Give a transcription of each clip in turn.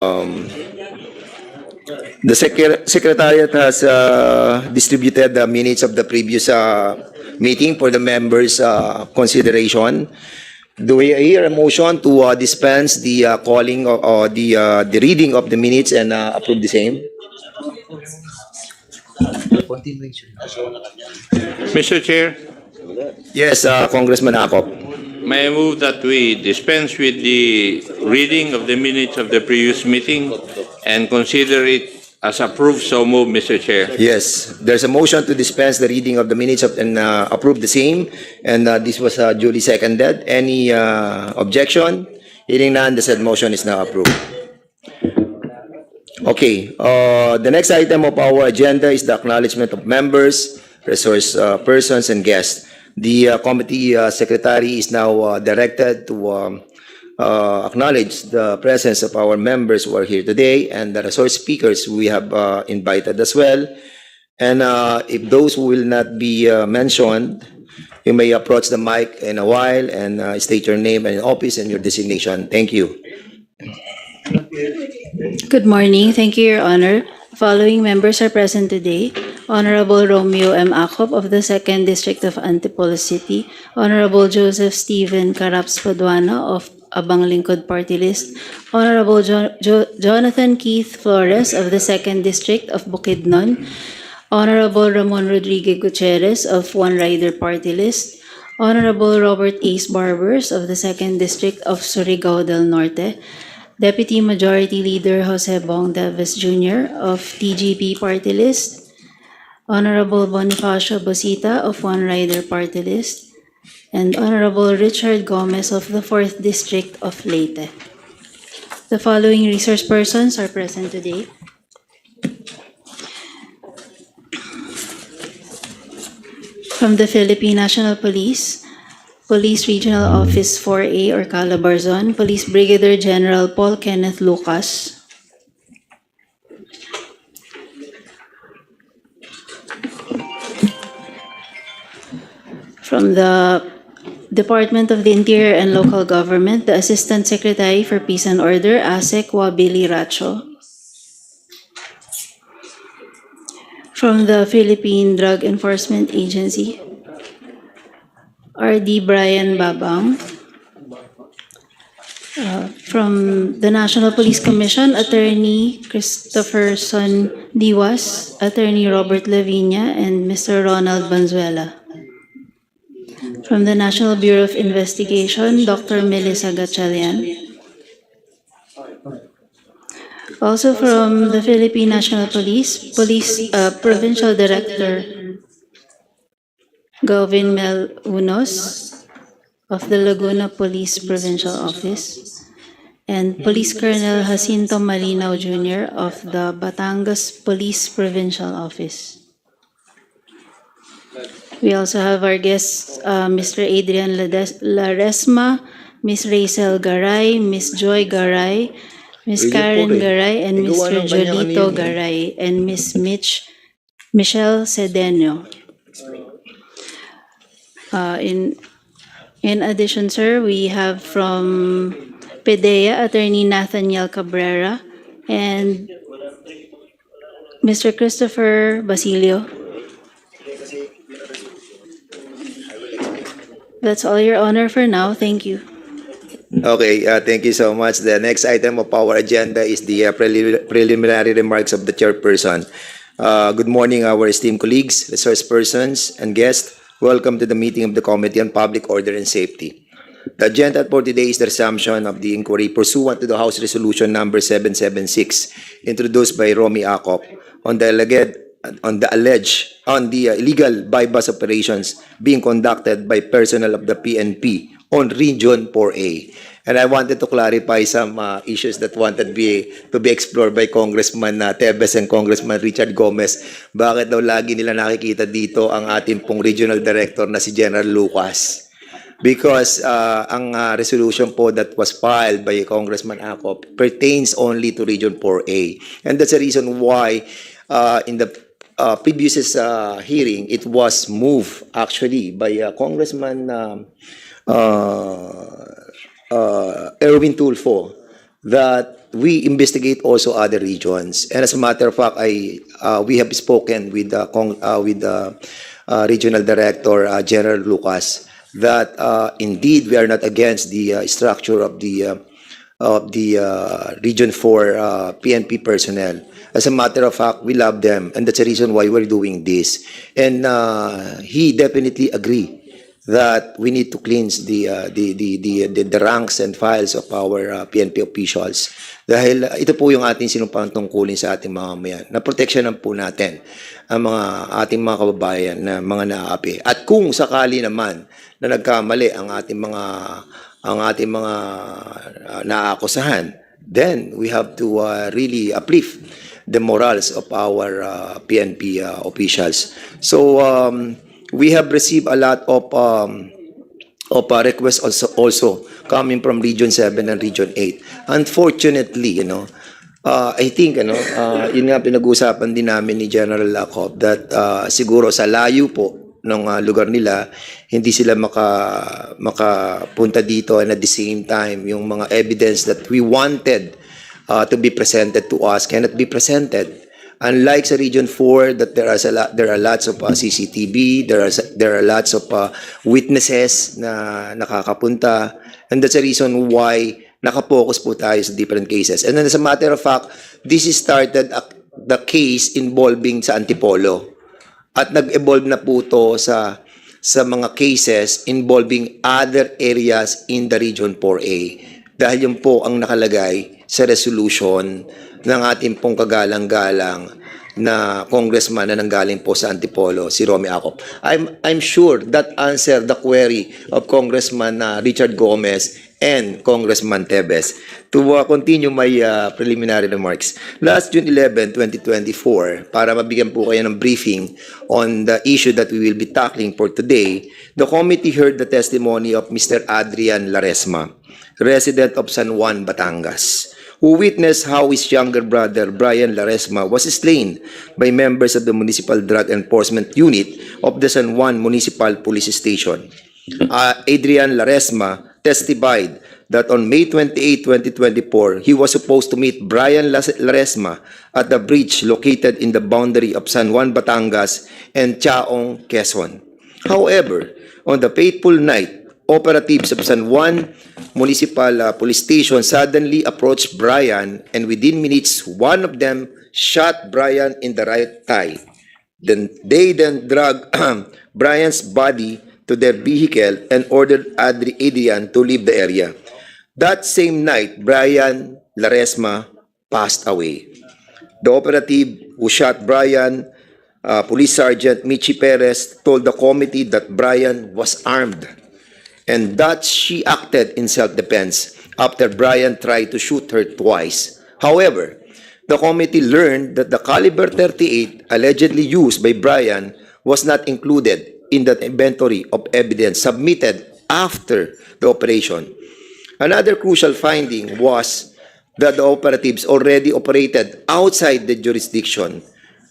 The Secretariat has distributed the minutes of the previous meeting for the members' consideration. Do we hear a motion to dispense the calling or the reading of the minutes and approve the same? Mr. Chair, Yes, Congressman Akop. may I move that we dispense with the reading of the minutes of the previous meeting and consider it as approved? So move, Mr. Chair. Yes, there's a motion to dispense the reading of the minutes and approve the same, and this was duly seconded. Any objection? Hearing none, the said motion is now approved. Okay, the next item of our agenda is the acknowledgement of members, resource persons, and guests. The committee secretary is now directed to acknowledge the presence of our members who are here today and the resource speakers we have invited as well. And if those who will not be mentioned, you may approach the mic in a while and state your name and office and your designation. Thank you. Good morning. Thank you, Your Honor. Following members are present today: Honorable Romeo M. Acop of the 2nd District of Antipolo City, Honorable Joseph Stephen Caraps Paduano of Abang Lingkod Party List, Honorable Jonathan Keith Flores of the 2nd District of Bukidnon, Honorable Ramon Rodriguez Gutierrez of One Rider Party List, Honorable Robert Ace Barbers of the 2nd District of Surigao del Norte, Deputy Majority Leader Jose Bong Davis Jr. of TGP Party List, Honorable Bonifacio Bosita of One Rider Party List, and Honorable Richard Gomez of the 4th District of Leyte. The following resource persons are present today: from the Philippine National Police, Police Regional Office 4A or Calabarzon, Police Brigadier General Paul Kenneth Lucas. From the Department of the Interior and Local Government, the Assistant Secretary for Peace and Order, ASEC Wabili Racho. From the Philippine Drug Enforcement Agency, R.D. Brian Babang. From the National Police Commission, Attorney Christopher Son Diwas, Attorney Robert Lavinia, and Mr. Ronald Banzuela. From the National Bureau of Investigation, Dr. Melissa Gatchalian. Also from the Philippine National Police, Provincial Director Govin Mel Unos of the Laguna Police Provincial Office, and Police Colonel Jacinto Malinaw Jr. of the Batangas Police Provincial Office. We also have our guests, Mr. Adrian Laresma, Ms. Rachel Garay, Ms. Joy Garay, Ms. Karen Garay, and Mr. Jolito Garay, and Ms. Michelle Cedeño. In addition, sir, we have from PDEA, Attorney Nathaniel Cabrera, and Mr. Christopher Basilio. That's all, Your Honor, for now. Thank you. Okay, thank you so much. The next item of our agenda is the preliminary remarks of the chairperson. Good morning, our esteemed colleagues, resource persons, and guests. Welcome to the meeting of the Committee on Public Order and Safety. The agenda for today is the resumption of the inquiry pursuant to the House Resolution number 776, introduced by Romy Acop on the illegal bypass operations being conducted by personnel of the PNP on Region 4A. And I wanted to clarify some issues that wanted to be explored by Congressman Tebes and Congressman Richard Gomez. Bakit daw lagi nila nakikita dito ang ating pong regional director na si General Lucas? Because ang resolution po that was filed by Congressman Acop pertains only to Region 4A. And that's the reason why in the previous hearing, it was moved actually by Congressman Erwin Tulfo that we investigate also other regions. And as a matter of fact, we have spoken with the Regional Director, General Lucas, that indeed we are not against the structure of the Region 4 PNP personnel. As a matter of fact, we love them, and that's the reason why we're doing this. And he definitely agree that we need to cleanse the ranks and files of our PNP officials. Dahil ito po yung ating sinumpang tungkulin sa ating mga mamayan. Na-protectionan po natin ang ating mga kababayan na mga naaapi. At kung sakali naman na nagkamali ang ating mga naakusahan, then we have to really uplift the morals of our PNP officials. So we have received a lot of requests also coming from Region 7 and Region 8. Unfortunately, I think, yun nga pinag-uusapan din namin ni General Lacob that siguro sa layo po ng lugar nila, hindi sila makapunta dito, and at the same time, yung mga evidence that we wanted to be presented to us cannot be presented. Unlike sa Region 4, that there are lots of CCTV, there are lots of witnesses na nakakapunta, and that's the reason why nakapokus po tayo sa different cases. And then as a matter of fact, this started the case involving sa Antipolo. At nag-evolve na po to sa mga cases involving other areas in the Region 4A. Dahil yun po ang nakalagay sa resolution ng ating pong kagalang-galang na congressman na nanggaling po sa Antipolo, si Romy Acop. I'm sure that answered the query of Congressman Richard Gomez and Congressman Tebes. To continue my preliminary remarks, last June 11, 2024, para mabigyan po kayo ng briefing on the issue that we will be tackling for today, the committee heard the testimony of Mr. Adrian Laresma, resident of San Juan, Batangas, who witnessed how his younger brother, Brian Laresma, was slain by members of the Municipal Drug Enforcement Unit of the San Juan Municipal Police Station. Adrian Laresma testified that on May 28, 2024, he was supposed to meet Brian Laresma at the bridge located in the boundary of San Juan, Batangas and Chaong, Quezon. However, on the fateful night, operatives of San Juan Municipal Police Station suddenly approached Brian, and within minutes, one of them shot Brian in the right thigh. They then dragged Brian's body to their vehicle and ordered Adrian to leave the area. That same night, Brian Laresma passed away. The operative who shot Brian, Police Sergeant Michi Perez, told the committee that Brian was armed and that she acted in self-defense after Brian tried to shoot her twice. However, the committee learned that the caliber 38 allegedly used by Brian was not included in the inventory of evidence submitted after the operation. Another crucial finding was that the operatives already operated outside the jurisdiction,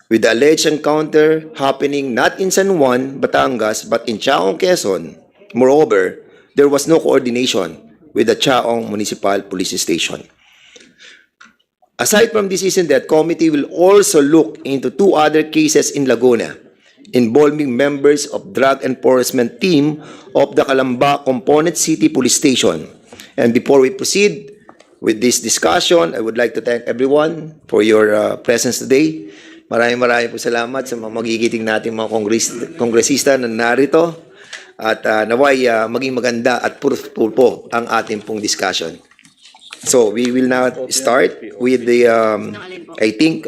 with the alleged encounter happening not in San Juan, Batangas, but in Chaong, Quezon. Moreover, there was no coordination with the Chaong Municipal Police Station. Aside from this incident, committee will also look into two other cases in Laguna involving members of drug enforcement team of the Calamba Component City Police Station. And before we proceed with this discussion, I would like to thank everyone for your presence today. Maraming po salamat sa mga magigiting nating mga kongresista na narito. At naway maging maganda at fruitful po ang ating pong discussion. So we will now start with the, I think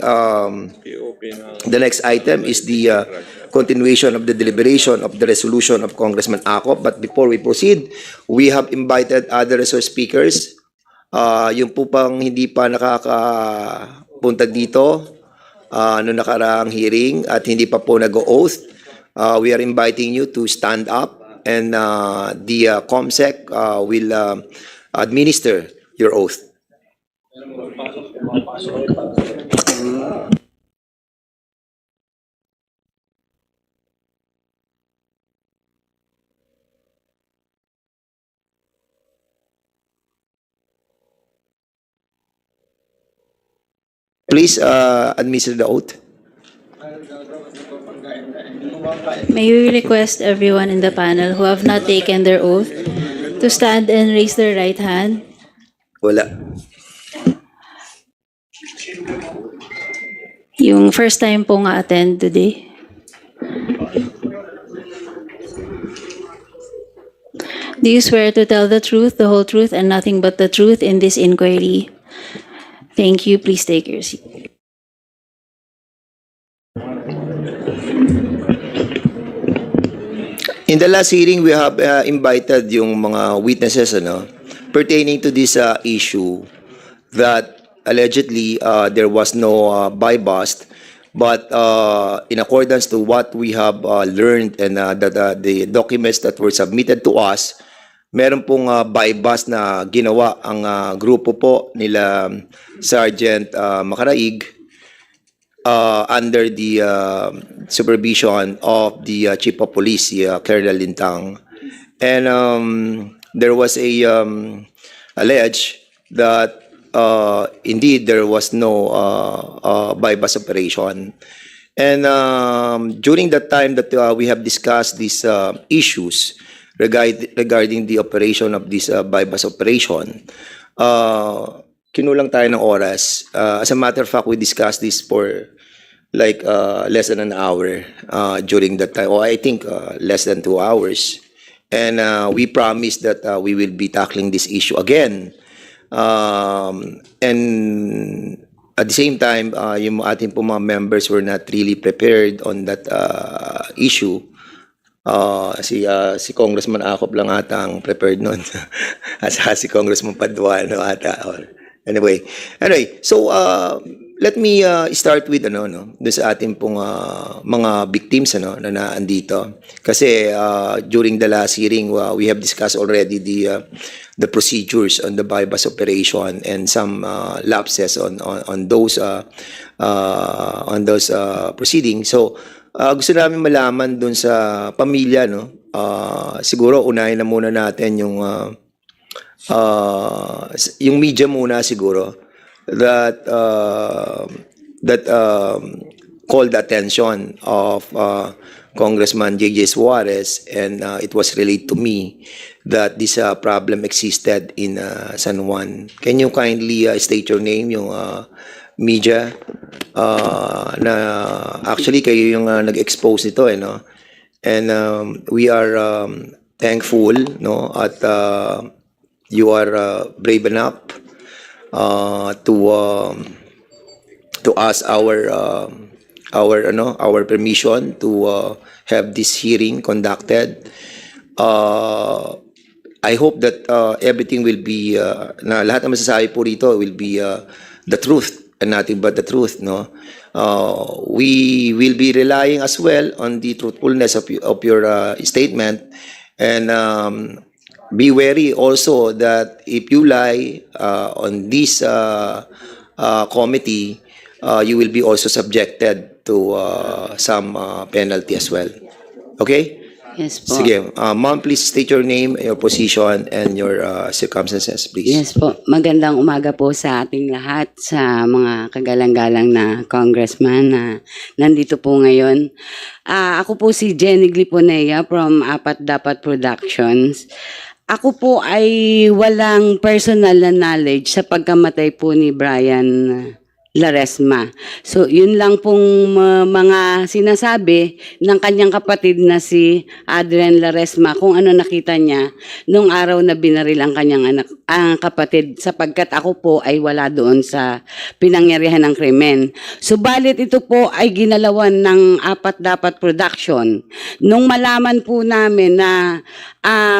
the next item is the continuation of the deliberation of the resolution of Congressman Acop. But before we proceed, we have invited other resource speakers. Yung po pang hindi pa nakakapunta dito noong nakaraang hearing at hindi pa po nag-oath, we are inviting you to stand up. And the COMSEC will administer your oath. Please administer the oath. May we request everyone in the panel who have not taken their oath to stand and raise their right hand. Wala. Yung first time po nga attend today. Do you swear to tell the truth, the whole truth, and nothing but the truth in this inquiry? Thank you. Please take your seat. In the last hearing, we have invited yung mga witnesses pertaining to this issue that allegedly there was no buy-bust, but in accordance to what we have learned and the documents that were submitted to us, meron pong buy-bust na ginawa ang grupo po nila Sergeant Macaraig under the supervision of the Chief of Police, Colonel Lintang. And there was alleged that indeed there was no buy-bust operation. And during that time that we have discussed these issues regarding the operation of this buy-bust operation, kinulang tayo ng oras. As a matter of fact, we discussed this for like less than an hour during that time, or I think less than 2 hours. And we promised that we will be tackling this issue again. And at the same time, yung ating po mga members were not really prepared on that issue. Si Congressman Acop lang ata ang prepared nun. At si Congressman Paduano ata. Anyway, so let me start with dun sa ating pong mga victims na naandito. Kasi during the last hearing, we have discussed already the procedures on the buy-bust operation and some lapses on those proceedings. So gusto namin malaman dun sa pamilya, siguro unahin na muna natin yung media muna siguro that called the attention of Congressman J.J. Suarez, and it was relayed to me that this problem existed in San Juan. Can you kindly state your name, yung media, na actually kayo yung nag-expose nito, and we are thankful, at you are brave enough to ask our permission to have this hearing conducted. I hope that everything will be na lahat ng masasabi po rito will be the truth and nothing but the truth, we will be relying as well on the truthfulness of your statement, and be wary also that if you lie on this committee, you will be also subjected to some penalty as well. Okay? Yes po. Sige, ma'am, please state your name, your position, and your circumstances, please. Yes po. Magandang umaga po sa ating lahat, sa mga kagalang-galang na congressman na nandito po ngayon. Ako po si Jenny Gliponea from Apat Dapat Productions. Ako po ay walang personal na knowledge sa pagkamatay po ni Brian Laresma. So, yun lang pong mga sinasabi ng kanyang kapatid na si Adrian Laresma kung ano nakita niya nung araw na binaril ang kanyang ang kapatid, sapagkat ako po ay wala doon sa pinangyarihan ng krimen. Subalit ito po ay ginalawan ng Apat Dapat Production. Nung malaman po namin na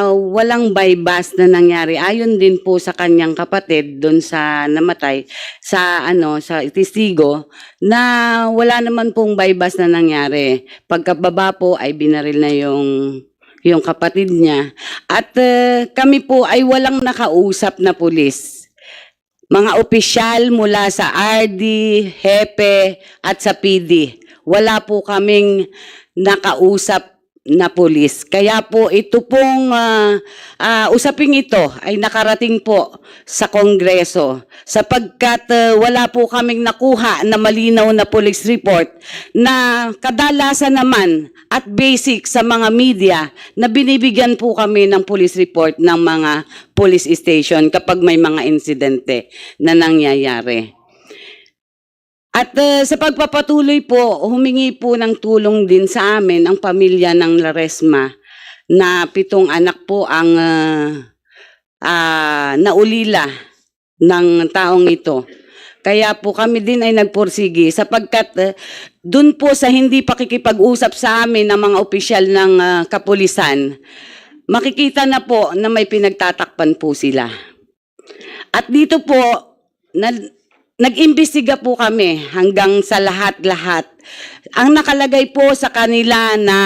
walang buy-bust na nangyari, ayon din po sa kanyang kapatid doon sa namatay, sa testigo, na wala naman pong buy-bust na nangyari. Pagkababa po ay binaril na yung kapatid niya. At kami po ay walang nakausap na pulis. Mga opisyal mula sa RD, HEPE at sa PD. Wala po kaming nakausap na pulis. Kaya po ito pong usaping ito ay nakarating po sa Kongreso sapagkat wala po kaming nakuha na malinaw na police report na kadalasan naman at basic sa mga media na binibigyan po kami ng police report ng mga police station kapag may mga insidente na nangyayari. At sa pagpapatuloy po, humingi po ng tulong din sa amin ang pamilya ng Laresma na 7 anak po ang naulila ng taong ito. Kaya po kami din ay nagpursigi sapagkat dun po sa hindi pakikipag-usap sa amin ng mga opisyal ng kapulisan, makikita na po na may pinagtatakpan po sila. At dito po, nag-imbestiga po kami hanggang sa lahat-lahat. Ang nakalagay po sa kanila na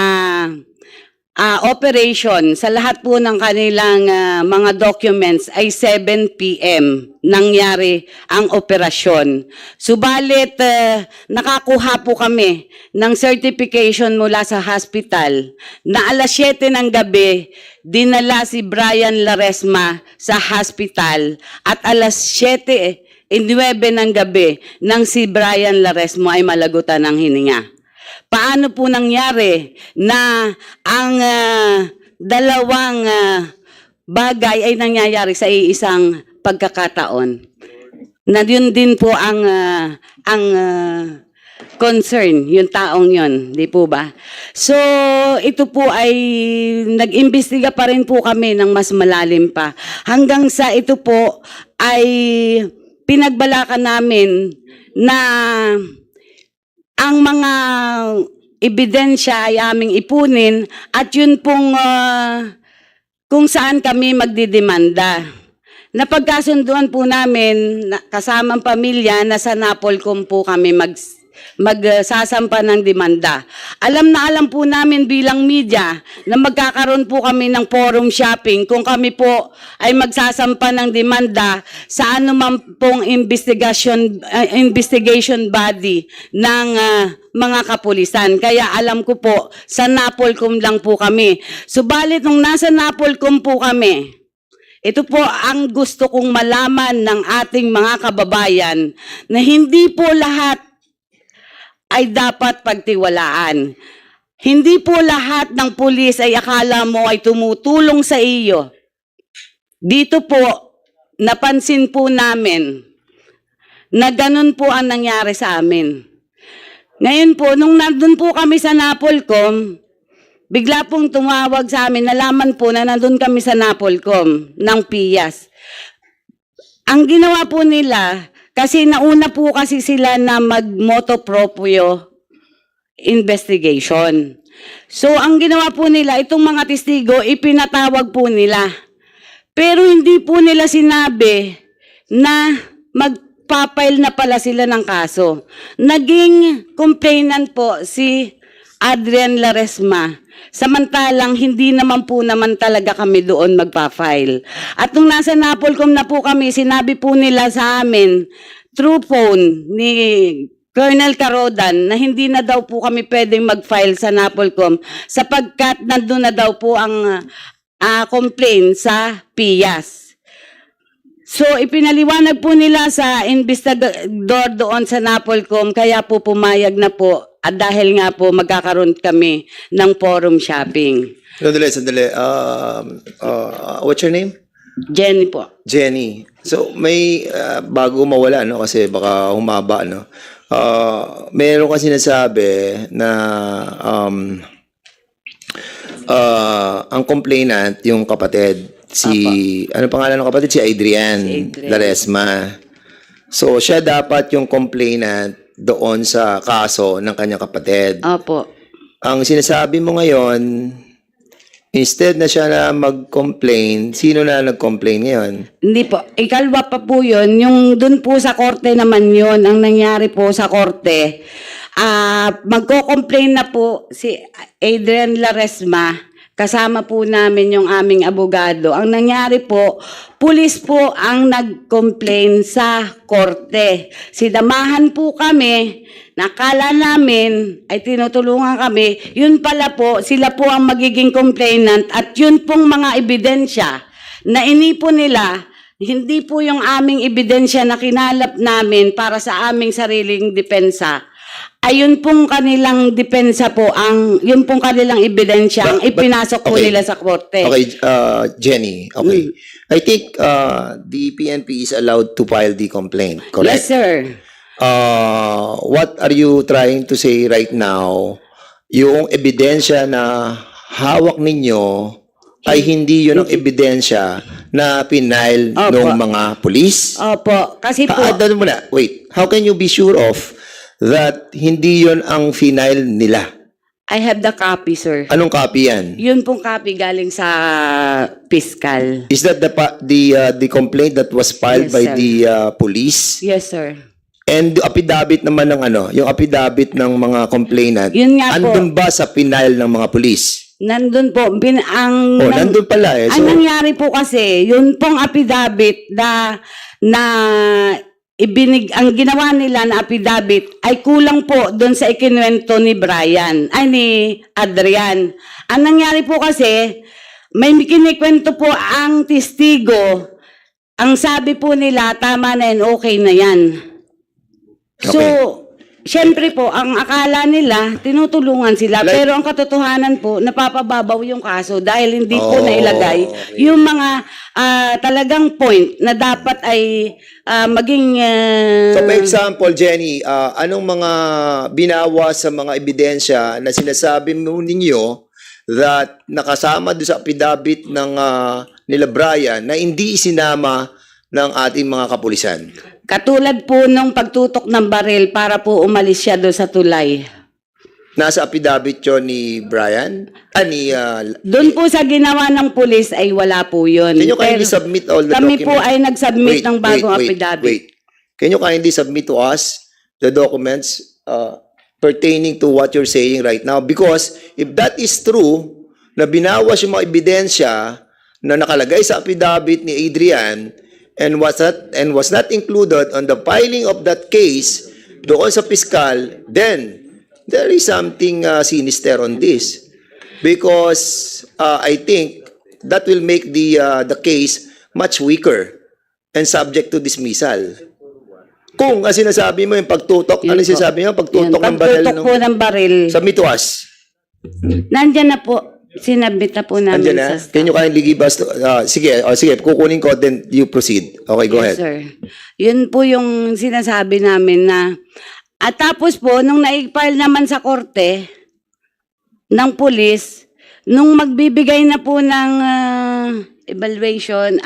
operation, sa lahat po ng kanilang mga documents ay 7 p.m. nangyari ang operasyon. Subalit, nakakuha po kami ng certification mula sa hospital na alas 7 ng gabi, dinala si Brian Laresma sa hospital at alas 7:09 ng gabi nang si Brian Laresma ay malagutan ng hininga. Paano po nangyari na ang dalawang bagay ay nangyayari sa isang pagkakataon? Na yun din po ang concern, yung taong yun, di po ba? So, ito po ay nag-imbestiga pa rin po kami ng mas malalim pa. Hanggang sa ito po ay pinagbalakan namin na ang mga ebidensya ay aming ipunin at yun pong kung saan kami magdidemanda. Napagkasunduan po namin kasamang pamilya na sa Napolcom po kami magsasampa ng demanda. Alam na alam po namin bilang media na magkakaroon po kami ng forum shopping kung kami po ay magsasampa ng demanda sa anuman pong investigation body ng mga kapulisan. Kaya alam ko po, sa Napolcom lang po kami. Subalit nung nasa Napolcom po kami, ito po ang gusto kong malaman ng ating mga kababayan na hindi po lahat ay dapat pagtiwalaan. Hindi po lahat ng pulis ay akala mo ay tumutulong sa iyo. Dito po, napansin po namin na ganun po ang nangyari sa amin. Ngayon po, nung nandun po kami sa Napolcom, bigla pong tumawag sa amin, nalaman po na nandun kami sa Napolcom ng PIAS. Ang ginawa po nila, kasi nauna po kasi sila na mag-motu proprio investigation. So, ang ginawa po nila, itong mga testigo, ipinatawag po nila. Pero hindi po nila sinabi na magpapail na pala sila ng kaso. Naging complainant po si Adrian Laresma. Samantalang hindi naman talaga kami doon magpa-file. At nung nasa Napolcom na po kami, sinabi po nila sa amin through phone ni Colonel Carodan na hindi na daw po kami pwedeng mag-file sa Napolcom sapagkat nandun na daw po ang complaint sa PIAS. So, ipinaliwanag po nila sa investigador doon sa Napolcom, kaya po pumayag na po at dahil nga po magkakaroon kami ng forum shopping. Sandali. What's your name? Jenny po. Jenny. So, may bago mawala, no? Kasi baka humaba, no? Meron kasi nasabi na ang complainant, yung kapatid, ano pangalan ng kapatid? Si Adrian Laresma. So, siya dapat yung complainant doon sa kaso ng kanyang kapatid. Opo. Ang sinasabi mo ngayon, instead na siya na mag-complain, sino na nag-complain ngayon? Hindi po. Ikalwa pa po yun. Yung dun po sa korte naman yun, ang nangyari po sa korte, magko-complain na po si Adrian Laresma Kasama po namin yung aming abogado. Ang nangyari po, pulis po ang nag-complain sa korte. Sinamahan po kami, nakala namin ay tinutulungan kami. Yun pala po, sila po ang magiging complainant at yun pong mga ebidensya na inipon nila, hindi po yung aming ebidensya na kinalap namin para sa aming sariling depensa. Ayun pong kanilang depensa po, yun pong kanilang ebidensya ang ipinasok po okay. nila sa korte. Okay, Jenny, okay. I think the PNP is allowed to file the complaint, correct? Yes, sir. What are you trying to say right now? Yung ebidensya na hawak ninyo ay hindi yun ang ebidensya na pinail Opo. ng mga pulis? Opo, kasi po, Ano muna, wait. How can you be sure of that hindi yun ang final nila? I have the copy, sir. Anong copy yan? Yun pong copy galing sa fiscal. Is that the complaint that was filed Yes, by sir. the police? Yes, sir. And affidavit naman ng yung affidavit ng mga complainant, Yun nga po. andun ba sa final ng mga police? Nandun po, Nandun pala eh. ang So, nangyari po kasi, yun pong affidavit na ang ginawa nila na affidavit ay kulang po doon sa ikinuwento ni ni Adrian. Ang nangyari po kasi, may kinikwento po ang testigo. Ang sabi po nila, tama na yan, okay na yan. So, syempre po, ang akala nila, tinutulungan sila. Like- pero ang katotohanan po, napapababaw yung kaso dahil hindi po Oh, nailagay okay. yung mga talagang point na dapat ay maging... so for example, Jenny, anong mga binawa sa mga ebidensya na sinasabi mo ninyo that nakasama doon sa affidavit ng nila Brian na hindi isinama ng ating mga kapulisan? katulad po nung pagtutok ng baril para po umalis siya doon sa tulay. Nasa affidavit yun ni Brian? Doon po sa ginawa ng pulis ay wala po yun. Can you kindly Pero submit all the kami documents? po ay nag-submit ng bagong affidavit. Wait. Can you kindly submit to us the documents pertaining to what you're saying right now? Because if that is true, na binawas yung mga ebidensya na nakalagay sa affidavit ni Adrian and was not included on the filing of that case doon sa piskal, then there is something sinister on this. Because I think that will make the case much weaker and subject to dismissal. Kung sinasabi mo yung pagtutok, Yun ano po. sinasabi mo? Pagtutok Yan, ng baril. pagtutok po ng baril. Submit to us. Nandyan na po. Sinabit na po namin Andiyan na? sa Can you kindly give us, sige, kukunin ko, then you proceed. Okay, go ahead. Yes, sir. Yun po yung sinasabi namin na at tapos po, nung na-file naman sa korte ng pulis, nung magbibigay na po ng evaluation,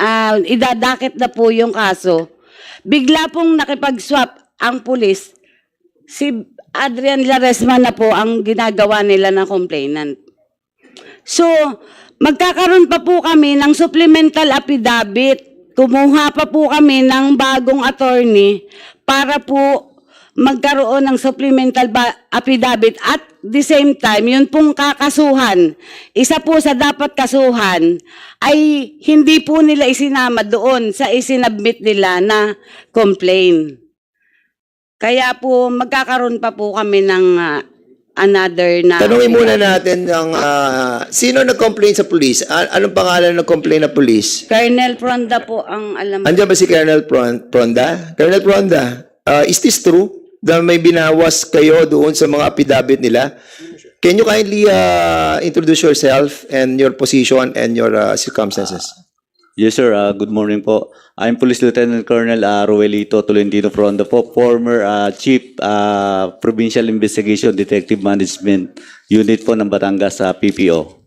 idadakit na po yung kaso, bigla pong nakipag-swap ang pulis. Si Adrian Laresma na po ang ginagawa nila ng complainant. So, magkakaroon pa po kami ng supplemental affidavit. Kumuha pa po kami ng bagong attorney para po magkaroon ng supplemental affidavit at the same time, yun pong kakasuhan. Isa po sa dapat kasuhan ay hindi po nila isinama doon sa isinabmit nila na complaint. Kaya po magkakaroon pa po kami ng another na... Tanungin muna natin ang sino nag-complain sa police? Anong pangalan ng nag-complain na police? Colonel Fronda po ang alam. Andiyan ba si Colonel Pronda? Colonel Pronda, is this true? Na may binawas kayo doon sa mga affidavit nila? Can you kindly introduce yourself and your position and your circumstances? Yes, sir. Good morning po. I'm Police Lieutenant Colonel Roelito Tolentino Fronda po, former Chief Provincial Investigation Detective Management Unit po ng Batangas sa PPO.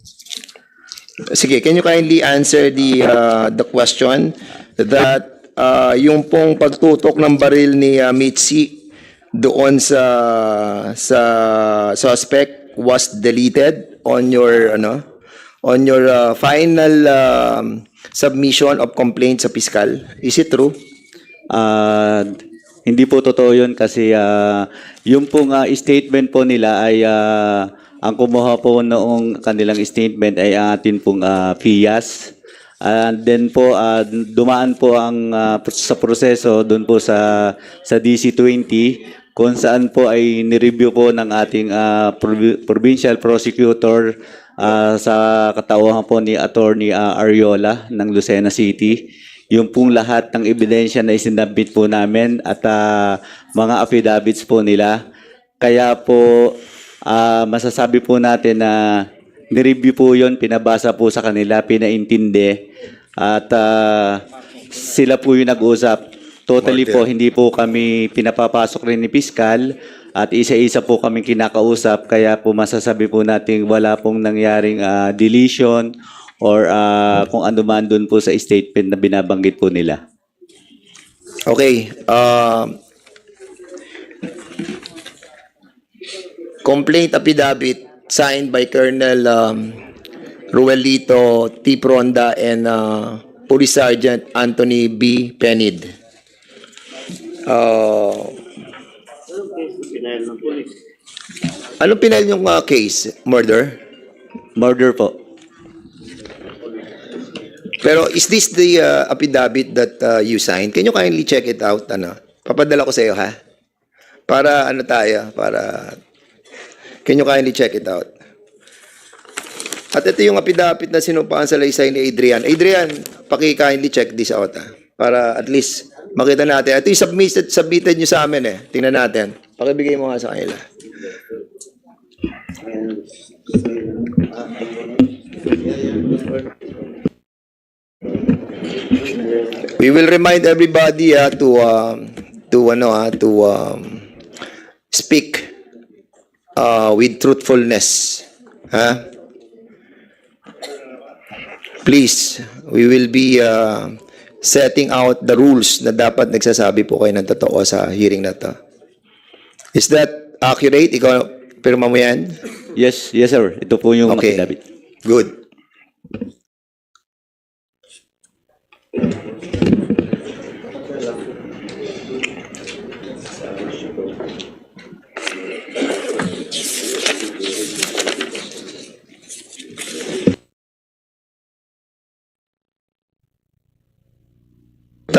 Sige, can you kindly answer the question that yung pong pagtutok ng baril ni Mitzi doon sa suspect was deleted on your final submission of complaint sa piskal? Is it true? Hindi po totoo yun kasi yung pong statement po nila ay ang kumuha po noong kanilang statement ay ang atin pong FIAS. And then po, dumaan po ang sa proseso doon po sa DC-20 kung saan po ay nireview po ng ating provincial prosecutor sa katauhan po ni Attorney Ariola ng Lucena City. Yung pong lahat ng ebidensya na isinabit po namin at mga affidavits po nila. Kaya po masasabi po natin na nireview po yun, pinabasa po sa kanila, pinaintindi at sila po yung nag-usap. Totally po, hindi po kami pinapapasok rin ni Piskal at isa-isa po kami kinakausap. Kaya po masasabi po natin wala pong nangyaring deletion or kung ano man doon po sa statement na binabanggit po nila. Okay. Complaint affidavit signed by Colonel Ruelito T. Pronda and Police Sergeant Anthony B. Penid. Anong pinal yung case? Murder? Murder po. Pero is this the affidavit that you signed? Can you kindly check it out? Papadala ko sa iyo, ha? Para can you kindly check it out? At ito yung affidavit na sinumpaan sa laysay ni Adrian. Adrian, paki-kindly check this out, ha? Para at least makita natin. Ito yung submitted nyo sa amin, eh. Tingnan natin. Pakibigay mo nga sa kanila. We will remind everybody to speak with truthfulness. Please, we will be setting out the rules na dapat nagsasabi po kayo ng totoo sa hearing na to. Is that accurate? Ikaw, pirma mo yan? Yes, sir. Ito po yung Okay. affidavit. Good.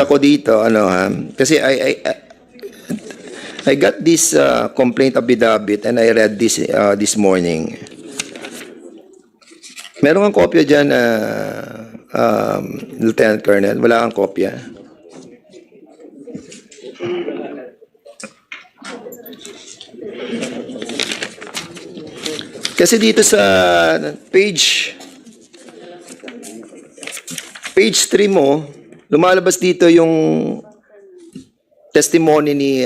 Ako dito, kasi I got this complaint affidavit and I read this morning. Meron kang kopya dyan, Lieutenant Colonel? Wala kang kopya? Kasi dito sa page 3 mo, lumalabas dito yung testimony ni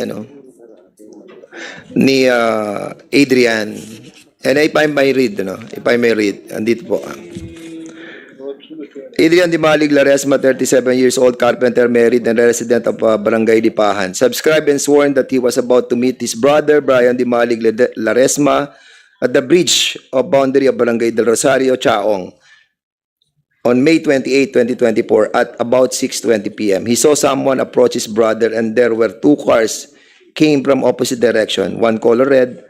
Adrian. And if I may read, andito po. Adrian Dimalig Laresma, 37 years old, carpenter, married, and resident of Barangay Lipahan. Subscribed and sworn that he was about to meet his brother, Brian Dimalig Laresma, at the bridge of boundary of Barangay del Rosario, Chaong, on May 28, 2024 at about 6:20 p.m. He saw someone approach his brother and there were two cars came from opposite direction. One color red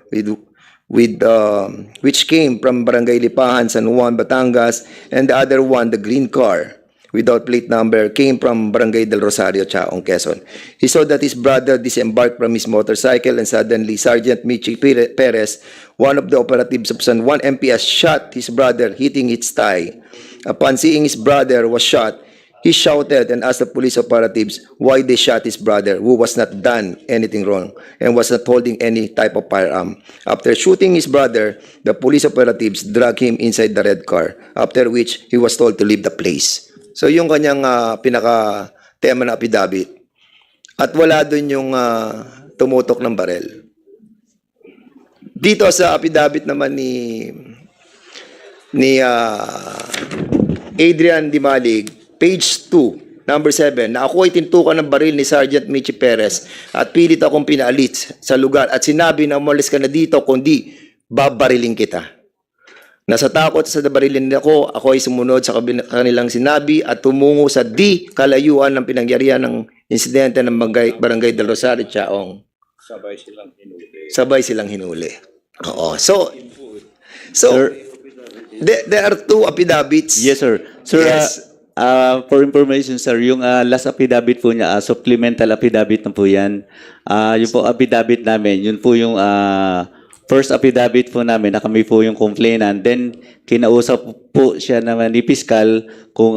which came from Barangay Lipahan, San Juan, Batangas, and the other one, the green car without plate number, came from Barangay del Rosario, Chaong, Quezon. He saw that his brother disembarked from his motorcycle and suddenly Sergeant Michi Perez, one of the operatives of San Juan MPS, shot his brother, hitting his thigh. Upon seeing his brother was shot, he shouted and asked the police operatives why they shot his brother, who was not done anything wrong and was not holding any type of firearm. After shooting his brother, the police operatives dragged him inside the red car, after which he was told to leave the place. So yung kanyang pinaka-tema na affidavit. At wala dun yung tumutok ng barel. Dito sa affidavit naman ni Adrian Dimalig, page 2, number 7, na ako ay tintukan ng baril ni Sergeant Michi Perez at pilit akong pinaalis sa lugar at sinabi na umalis ka na dito kundi babariling kita. Nasa takot sa barilin ako ay sumunod sa kanilang sinabi at tumungo sa di kalayuan ng pinangyarihan ng insidente ng Barangay del Rosario, Chaong. Sabay silang hinuli. Oo. So, So, Sir. there are two affidavits. Yes, sir. Sir, Yes. for information, sir, yung last affidavit po niya, supplemental affidavit na po yan. Yung po affidavit namin, yun po yung first affidavit po namin na kami po yung complainant. Then, kinausap po siya naman ni Piskal kung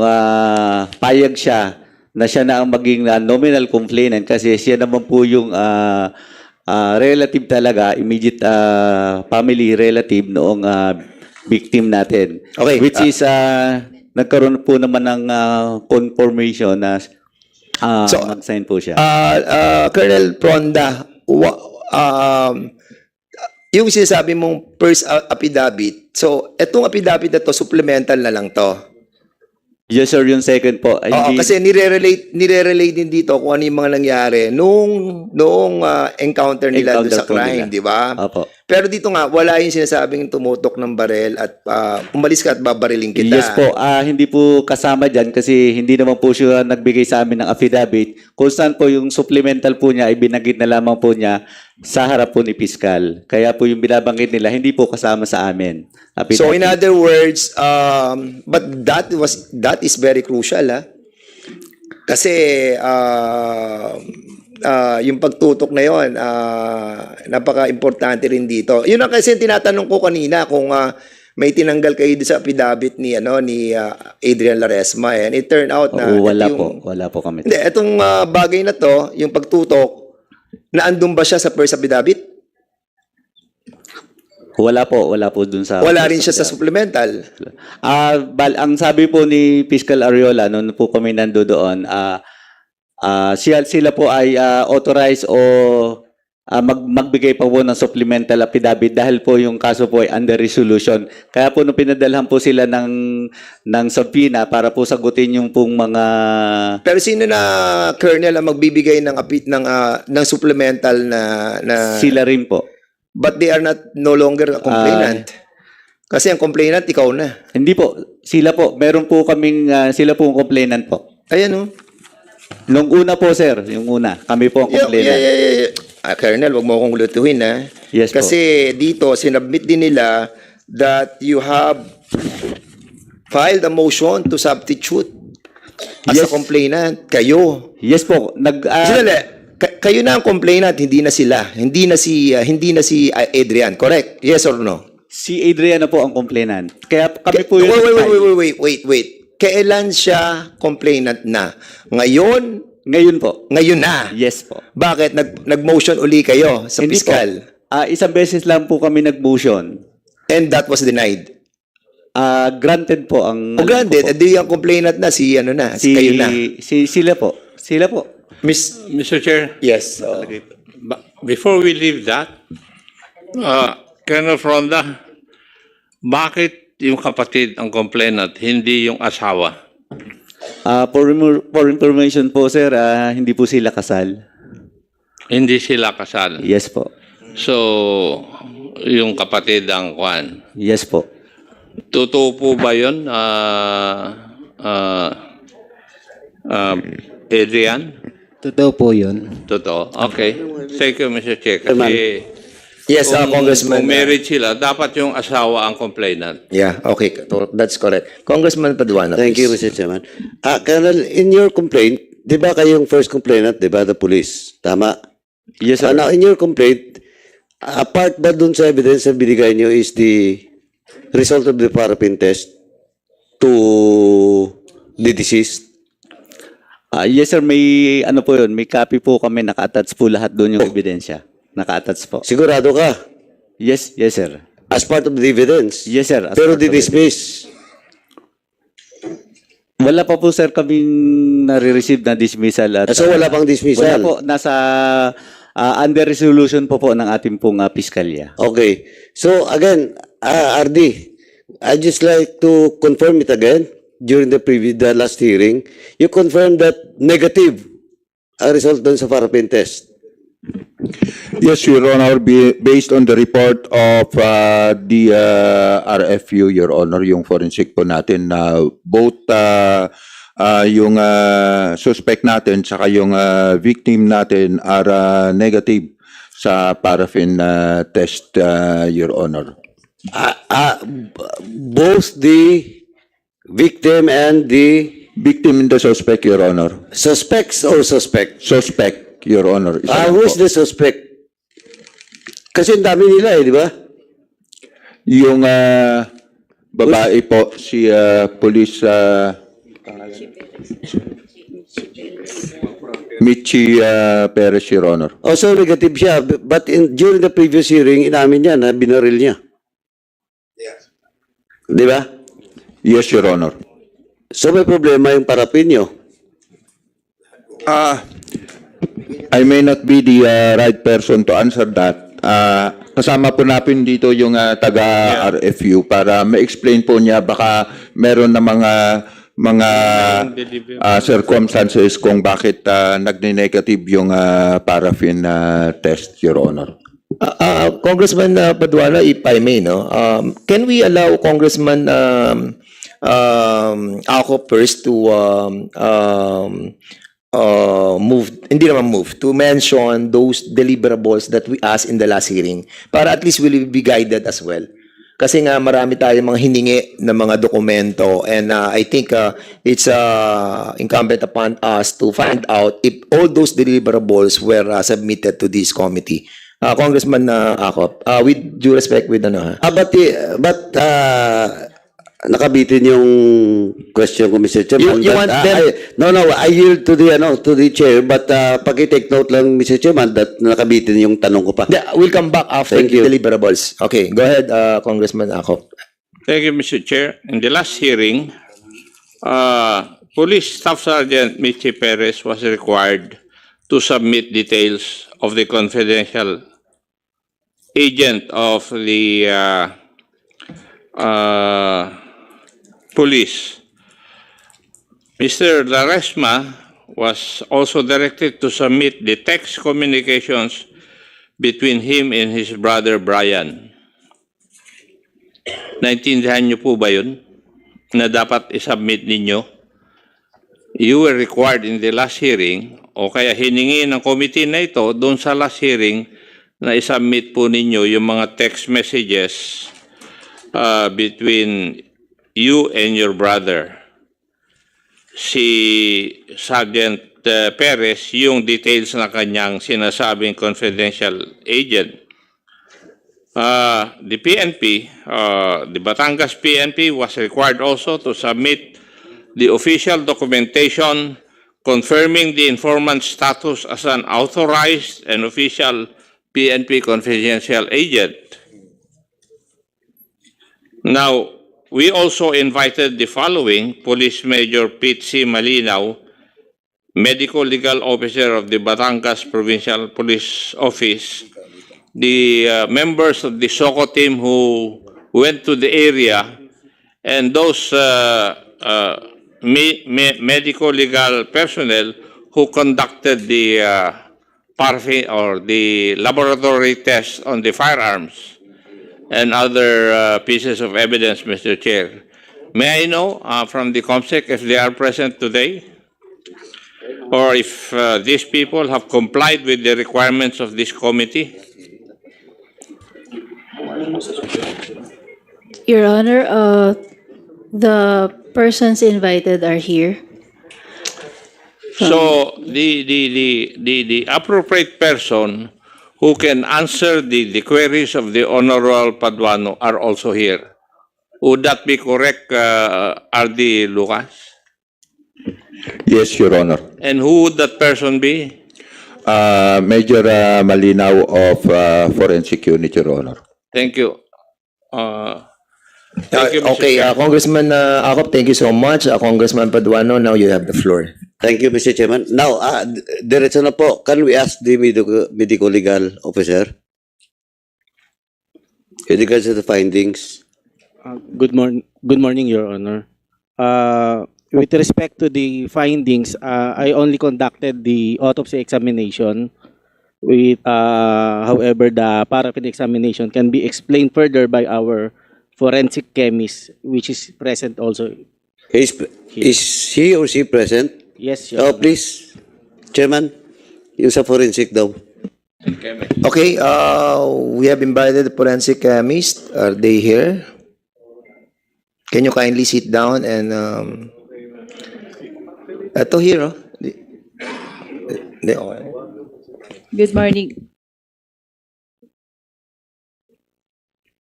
payag siya na siya na ang maging nominal complainant kasi siya naman po yung relative talaga, immediate family relative noong victim natin. Okay, Which is, nagkaroon po naman ng confirmation na So, mag-sign po siya. Colonel Pronda, yung sinasabi mong first affidavit, so etong affidavit na to, supplemental na lang to. Yes, sir, yung second po. Ay, Oo, hindi- kasi nire-relate din dito kung ano yung mga nangyari noong encounter nila doon Encounter sa po crime, nila. di ba? Opo. Pero dito nga, wala yung sinasabing tumutok ng barel at umalis ka at babariling kita. Yes po, hindi po kasama dyan kasi hindi naman po siya nagbigay sa amin ng affidavit. Kung saan po yung supplemental po niya, ibinanggit na lamang po niya sa harap po ni Piskal. Kaya po yung binabanggit nila, hindi po kasama sa amin. Affidavit. So in other words, but that is very crucial, ha? Kasi yung pagtutok na yon, napaka-importante rin dito. Yun ang kasi tinatanong ko kanina kung may tinanggal kayo sa affidavit ni Adrian Laresma, and it turned out na Oo, wala ito po. Wala po kami. Hindi, itong bagay na to, yung pagtutok, naandun ba siya sa first affidavit? Wala po dun sa... Wala rin siya sa supplemental. Ang sabi po ni Fiscal Ariola, noon po kami nandoon, sila po ay authorized o magbigay pa po ng supplemental affidavit dahil po yung kaso po ay under resolution. Kaya po nung pinadalhan po sila ng subpoena para po sagutin yung pong mga... Pero sino na colonel ang magbibigay ng supplemental na Sila rin po. but they are no longer a complainant. Kasi ang complainant ikaw na. Hindi po. Sila po. Meron po kaming... sila po ang complainant po. Ayan oh. Nung una po, sir. Yung una. Kami po ang complainant. Colonel, wag mo akong lutuhin, ha? Yes po. Kasi dito, sinubmit din nila that you have filed a motion to substitute as a Yes. complainant. Kayo. Yes po. Sandali. Kayo na ang complainant, hindi na sila. Hindi na si Adrian, correct? Yes or no? Si Adriana po ang complainant. Kaya kami po yung... Wait. Kailan siya complainant na? Ngayon Ngayon na. Yes po. Bakit? Nag-motion uli kayo sa Hindi po. piskal? Isang beses lang po kami nag-motion. And that was denied. Granted po ang... O granted, edi yung complainant na, kayo na. Sila po. Sila po. Mr. Chair, Yes. before we leave that, Colonel Fronda, bakit yung kapatid ang complainant, hindi yung asawa? For information po, sir, hindi po sila kasal. Hindi sila kasal. Yes po. So, yung kapatid ang kwan. Yes po. Totoo po ba yun, Adrian? Totoo po yun. Totoo. Okay. Thank you, Mr. Chair. Kasi Yes, kung Congressman. married sila, dapat yung asawa ang complainant. Yeah, okay. That's correct. Congressman Paduano, Thank you, please. Mr. Chairman. Colonel, in your complaint, di ba kayong first complainant, di ba, the police? Tama? Yes, sir. Now, in your complaint, apart ba dun sa evidence na binigay nyo is the result of the paraffin test to the deceased? Yes, sir. May ano po yun. May copy po kami. Naka-attach po lahat doon yung ebidensya. Naka-attach po. Sigurado ka? Yes, sir. As part of the evidence? Yes, sir. As Pero part of it. di-dismiss? Wala pa po, sir, kaming nare-receive na dismissal. At, So, wala pang dismissal? Wala po. Nasa under resolution po ng ating pong piskalya. Okay. So, again, RD, I'd just like to confirm it again. During the last hearing, you confirmed that negative ang result dun sa paraffin test. Yes, Your Honor, based on the report of the RFU, Your Honor, yung forensic po natin, both yung suspect natin saka yung victim natin are negative sa paraffin test, Your Honor. Both the victim and the Victim and the suspect, Your Honor. suspects or suspect? Suspect, Your Honor. Isa lang Who is po. the suspect? Kasi ang dami nila di ba? Yung babae po, si Police Michi Perez, Your Honor. Also negative siya, but during the previous hearing, inamin niya na binaril niya. Di ba? Yes, Your Honor. So may problema yung parapin niyo. I may not be the right person to answer that. Kasama po natin dito yung taga-RFU para ma-explain po niya baka meron na mga circumstances kung bakit nagne-negative yung paraffin test, Your Honor. Congressman Paduano, if I may, no, can we allow Congressman Ako first to to mention those deliverables that we asked in the last hearing para at least we'll be guided as well. Kasi nga marami tayong mga hiningi na mga dokumento and I think it's incumbent upon us to find out if all those deliverables were submitted to this committee. Congressman Ako, with due respect with But nakabitin yung question ko, Mr. Chairman. You want them- I yield to the chair, but paki-take note lang, Mr. Chairman, that nakabitin yung tanong ko pa. We'll come back after Thank the you. deliverables. Okay, go ahead, Congressman Ako. Thank you, Mr. Chair. In the last hearing, Police Staff Sergeant Michi Perez was required to submit details of the confidential agent of the police. Mr. Laresma was also directed to submit the text communications between him and his brother Brian. Naintindihan niyo po ba yun? Na dapat isubmit ninyo? You were required in the last hearing o kaya hiningi ng committee na ito doon sa last hearing na isubmit po ninyo yung mga text messages between you and your brother. Si Sergeant Perez, yung details na kanyang sinasabing confidential agent. The PNP, the Batangas PNP was required also to submit the official documentation confirming the informant's status as an authorized and official PNP confidential agent. Now, we also invited the following: Police Major Pete C. Malinaw, Medical Legal Officer of the Batangas Provincial Police Office, the members of the SOCO team who went to the area, and those medical legal personnel who conducted the paraffin or the laboratory test on the firearms and other pieces of evidence, Mr. Chair. May I know from the COMSEC if they are present today? Or if these people have complied with the requirements of this committee? Your Honor, the persons invited are here. So the appropriate person who can answer the queries of the Honorable Paduano are also here. Would that be correct, R.D. Lucas? Yes, Your Honor. And who would that person be? Major Malinaw of Forensic Unit, Your Honor. Thank you. Thank you, Mr. Okay, Chair. Congressman Akop, thank you so much. Congressman Paduano, now you have the floor. Thank you, Mr. Chairman. Now, diretso na po. Can we ask the medical legal officer? With regards to the findings. Good morning, Your Honor. With respect to the findings, I only conducted the autopsy examination. However, the paraffin examination can be explained further by our forensic chemist, which is present also. Is he or she present? Yes, Your Honor. Please, Chairman, yung sa forensic daw. Okay, we have invited the forensic chemist. Are they here? Can you kindly sit down and eto here, oh. Okay. Good morning.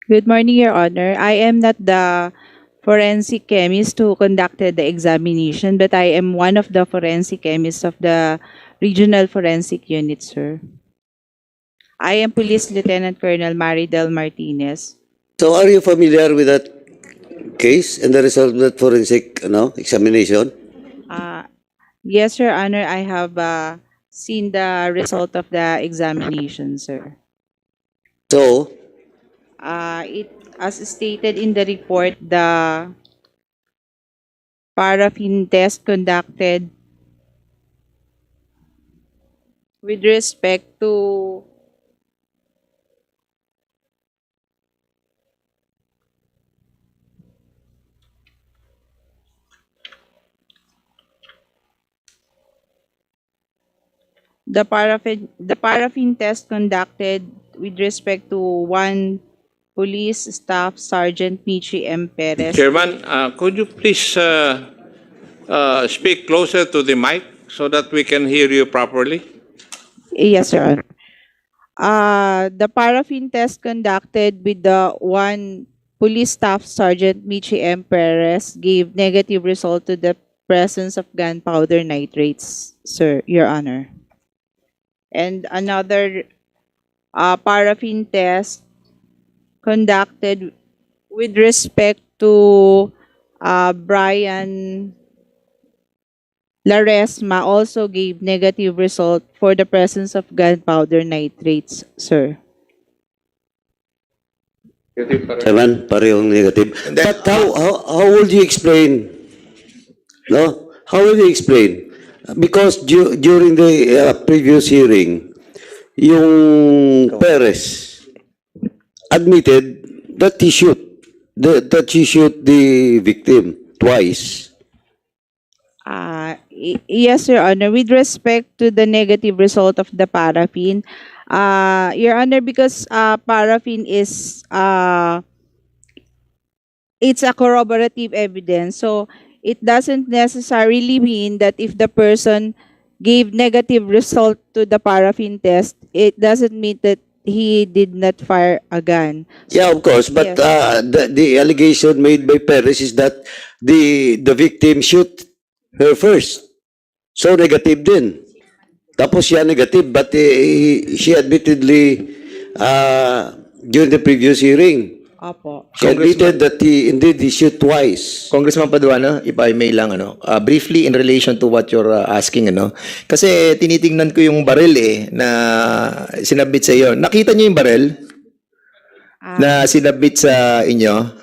Good morning, Your Honor. I am not the forensic chemist who conducted the examination, but I am one of the forensic chemists of the Regional Forensic Unit, sir. I am Police Lieutenant Colonel Maridel Martinez. So are you familiar with that case and the result of that forensic examination? Yes, Your Honor, I have seen the result of the examination, sir. So, As stated in the report, the paraffin test conducted with respect to the paraffin test conducted with respect to one police staff sergeant Michi M. Perez. Chairman, could you please speak closer to the mic so that we can hear you properly? Yes, Your Honor. The paraffin test conducted with the one police staff sergeant Michi M. Perez gave negative result to the presence of gunpowder nitrates, sir, Your Honor. And another paraffin test conducted with respect to Brian Laresma also gave negative result for the presence of gunpowder nitrates, sir. Chairman, parehong negative. But how would you explain? No? How will you explain? Because during the previous hearing, yung Perez admitted that he shoot the victim twice. Yes, Your Honor. With respect to the negative result of the paraffin, Your Honor, because paraffin is it's a corroborative evidence, so it doesn't necessarily mean that if the person gave negative result to the paraffin test, it doesn't mean that he did not fire a gun. Yeah, of course. But the allegation made by Perez is that the victim shoot her first. So negative din. Tapos siya negative, but she admittedly during the previous hearing, Opo. she admitted that he shoot twice. Congressman Paduano, if I may lang, briefly in relation to what you're asking, kasi tinitingnan ko yung baril na sinabit sa iyo. Nakita niyo yung baril na sinabit sa inyo?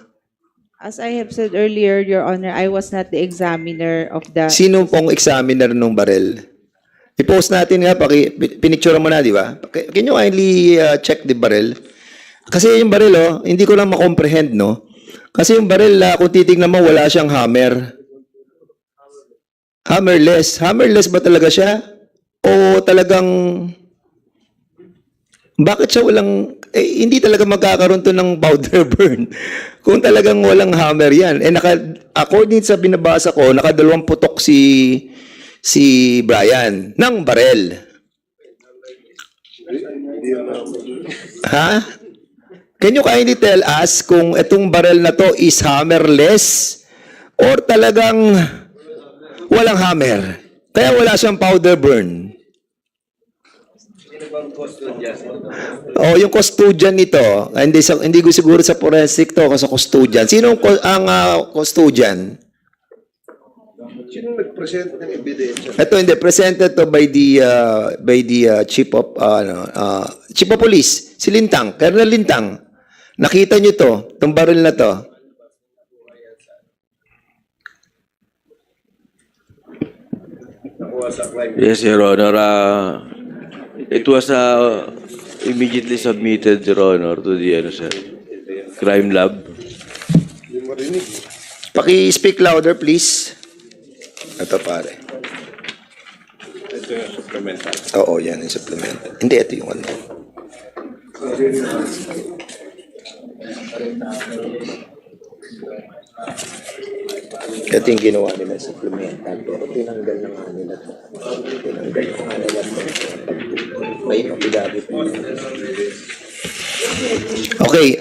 As I have said earlier, Your Honor, I was not the examiner of the... Sino pong examiner ng baril? I-post natin nga, pinicture mo na, di ba? Can you kindly check the baril? Kasi yung baril, hindi ko lang ma-comprehend, no? Kasi yung baril, kung titignan mo, wala siyang hammer. Hammerless. Hammerless ba talaga siya? O talagang... Bakit siya walang... hindi talaga magkakaroon to ng powder burn. Kung talagang walang hammer yan. According sa binabasa ko, nakadalawang putok si Brian ng barel. Ha? Can you kindly tell us kung itong barel na to is hammerless or talagang walang hammer? Kaya wala siyang powder burn. Yung custodian nito, hindi ko siguro sa forensic to, kasi custodian. Sino ang custodian? Sino nag-present ng ebidensya? Ito hindi presented to by the chief of police, si Lintang, Colonel Lintang. Nakita niyo to, tong baril na to. Yes, Your Honor. It was immediately submitted, Your Honor, to the crime lab. Paki-speak louder, please. Ito pare. Ito yung supplemental. Oo, yan yung supplemental. Hindi, ito yung ano. Ito yung ginawa nila supplemental. Pero tinanggal na nga nila. Tinanggal na nga nila. May affidavit. Okay,